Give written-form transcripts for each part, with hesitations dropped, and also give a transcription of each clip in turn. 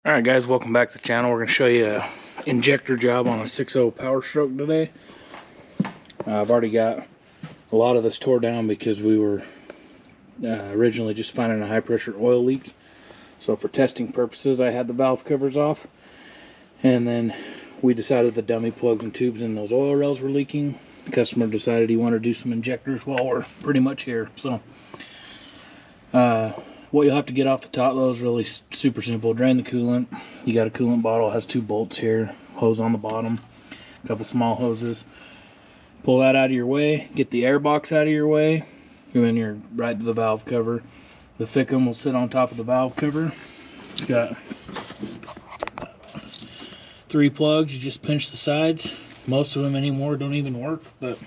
Alright guys, welcome back to the channel. We're going to show you an injector job on a 6.0 Powerstroke today. I've already got a lot of this tore down because we were originally just finding a high pressure oil leak. So for testing purposes I had the valve covers off, and then we decided the dummy plugs and tubes in those oil rails were leaking. The customer decided he wanted to do some injectors while we're pretty much here. So what you'll have to get off the top though is really super simple. Drain the coolant. You got a coolant bottle, it has two bolts here, hose on the bottom, a couple small hoses. Pull that out of your way, get the air box out of your way, and then you're right to the valve cover. The Fickum will sit on top of the valve cover. It's got 3 plugs. You just pinch the sides. Most of them anymore don't even work, but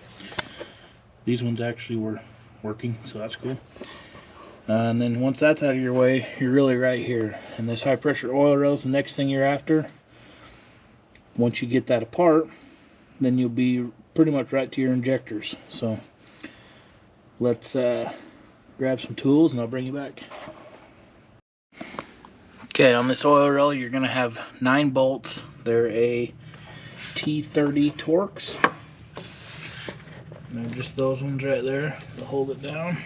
these ones actually were working, so that's cool. And then once that's out of your way, you're really right here. And this high pressure oil rail is the next thing you're after. Once you get that apart, then you'll be pretty much right to your injectors. So let's grab some tools and I'll bring you back. Okay, on this oil rail you're going to have 9 bolts. They're a T30 Torx. And they're just those ones right there to hold it down.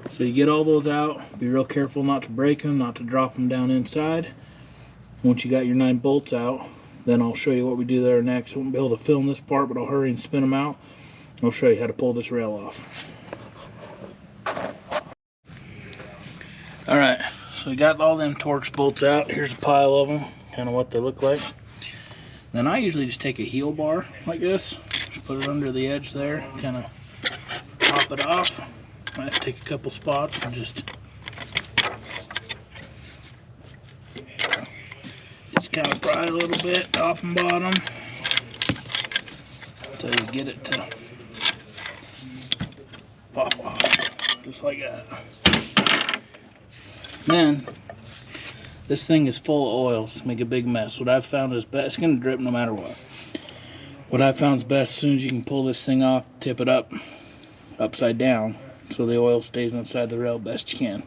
So you get all those out, be real careful not to break them, not to drop them down inside. Once you got your 9 bolts out, then I'll show you what we do there next. I won't be able to film this part, but I'll hurry and spin them out. I'll show you how to pull this rail off. Alright, so we got all them Torx bolts out. Here's a pile of them, kind of what they look like. Then I usually just take a heel bar like this, just put it under the edge there, kind of pop it off. I have to take a couple spots and just kind of pry a little bit, top and bottom, until you get it to pop off, just like that. Then, this thing is full of oil, so make a big mess. What I've found is best, it's going to drip no matter what. What I've found is best, as soon as you can pull this thing off, tip it up, upside down, so the oil stays inside the rail best you can.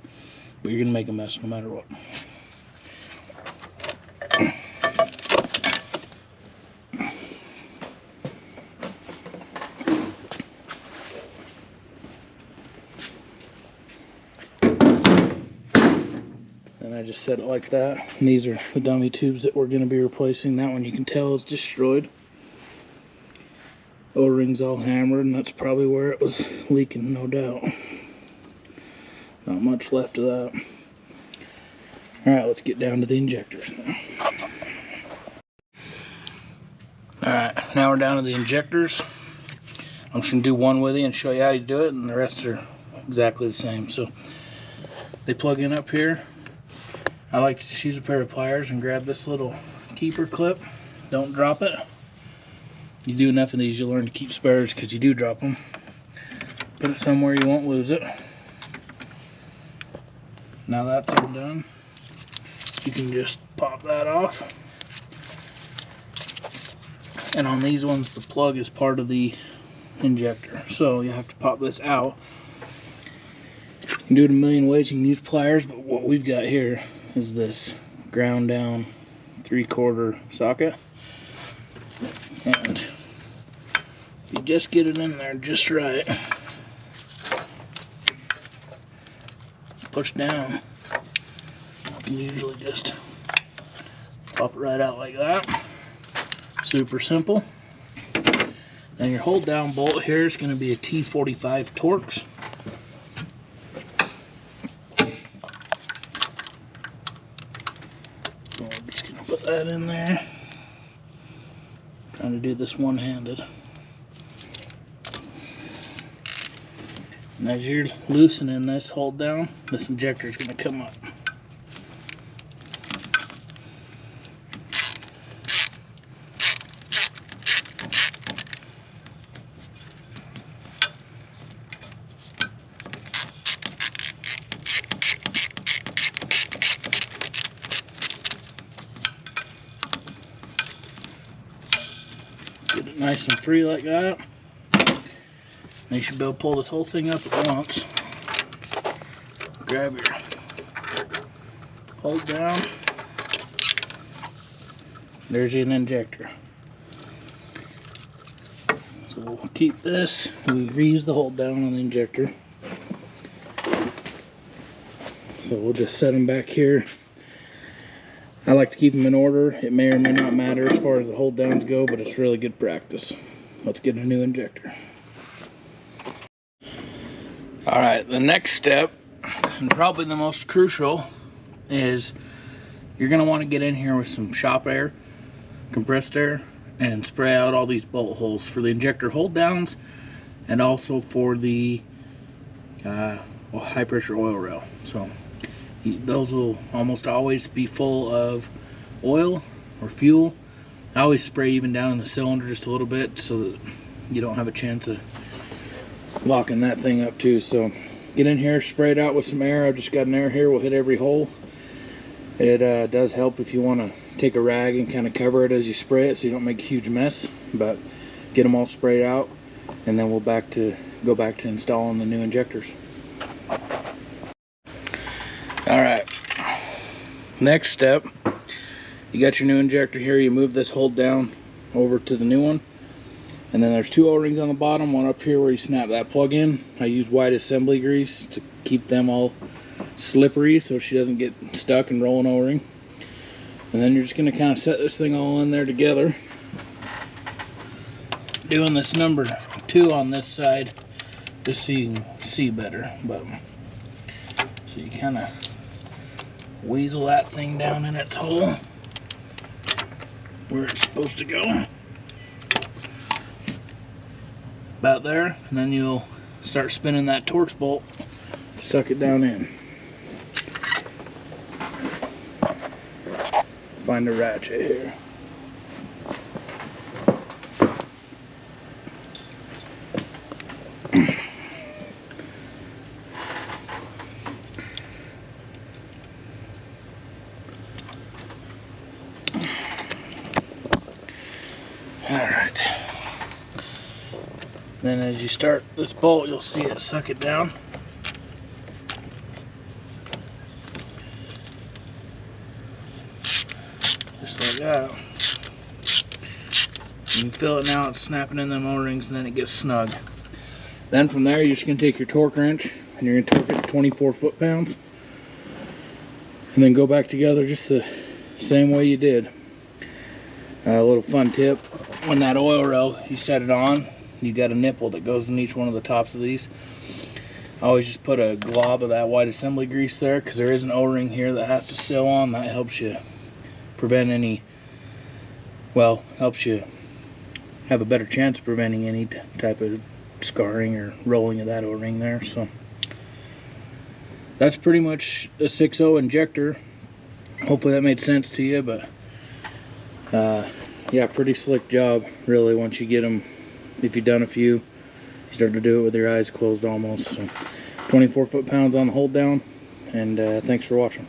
But you're going to make a mess no matter what. And I just set it like that. And these are the dummy tubes that we're going to be replacing. That one you can tell is destroyed. O-ring's all hammered, and that's probably where it was leaking, no doubt. Not much left of that. Alright, let's get down to the injectors now. Alright, now we're down to the injectors. I'm just going to do one with you and show you how you do it, and the rest are exactly the same. So, they plug in up here. I like to just use a pair of pliers and grab this little keeper clip. Don't drop it. You do enough of these, you'll learn to keep spares because you do drop them. Put it somewhere you won't lose it. Now that's all done, you can just pop that off. And on these ones, the plug is part of the injector, so you have to pop this out. You can do it a million ways. You can use pliers, but what we've got here is this ground down 3/4 socket. And if you just get it in there just right, push down, you can usually just pop it right out like that. Super simple. Then your hold down bolt here is going to be a T45 Torx. So we're just going to put that in there. Trying to do this one-handed. And as you're loosening this hold down, this injector is going to come up. Get it nice and free like that. And you should be able to pull this whole thing up at once. Grab your hold down. There's an injector. So we'll keep this. We reuse the hold down on the injector. So we'll just set them back here. I like to keep them in order. It may or may not matter as far as the hold downs go, but it's really good practice. Let's get a new injector. Alright, the next step, and probably the most crucial, is you're going to want to get in here with some shop air, compressed air, and spray out all these bolt holes for the injector hold downs and also for the high pressure oil rail. So those will almost always be full of oil or fuel. I always spray even down in the cylinder just a little bit so that you don't have a chance of locking that thing up too. So get in here, spray it out with some air. I've just got an air here, we'll hit every hole. It does help if you want to take a rag and kind of cover it as you spray it so you don't make a huge mess, but get them all sprayed out and then we'll go back to installing the new injectors. Alright, next step, you got your new injector here, you move this hold down over to the new one, and then there's two O-rings on the bottom, one up here where you snap that plug in. I use white assembly grease to keep them all slippery so she doesn't get stuck and roll an O-ring. And then you're just going to kind of set this thing all in there together, doing this number 2 on this side just so you can see better. But so you kind of weasel that thing down in its hole where it's supposed to go, about there, and then you'll start spinning that Torx bolt to suck it down in. Find a ratchet here. Alright. Then as you start this bolt, you'll see it suck it down. Just like that. You can feel it now, it's snapping in them O-rings and then it gets snug. Then from there, you're just going to take your torque wrench and you're going to torque it to 24 foot-pounds. And then go back together just the same way you did. A little fun tip, when that oil rail, you set it on, you got a nipple that goes in each one of the tops of these. I always just put a glob of that white assembly grease there because there is an O-ring here that has to sew on. That helps you prevent any, well, helps you have a better chance of preventing any type of scarring or rolling of that O-ring there. So that's pretty much a 6.0 injector. Hopefully that made sense to you, but yeah, pretty slick job really once you get them. If you've done a few, you start to do it with your eyes closed almost. So 24 foot-pounds on the hold down, and thanks for watching.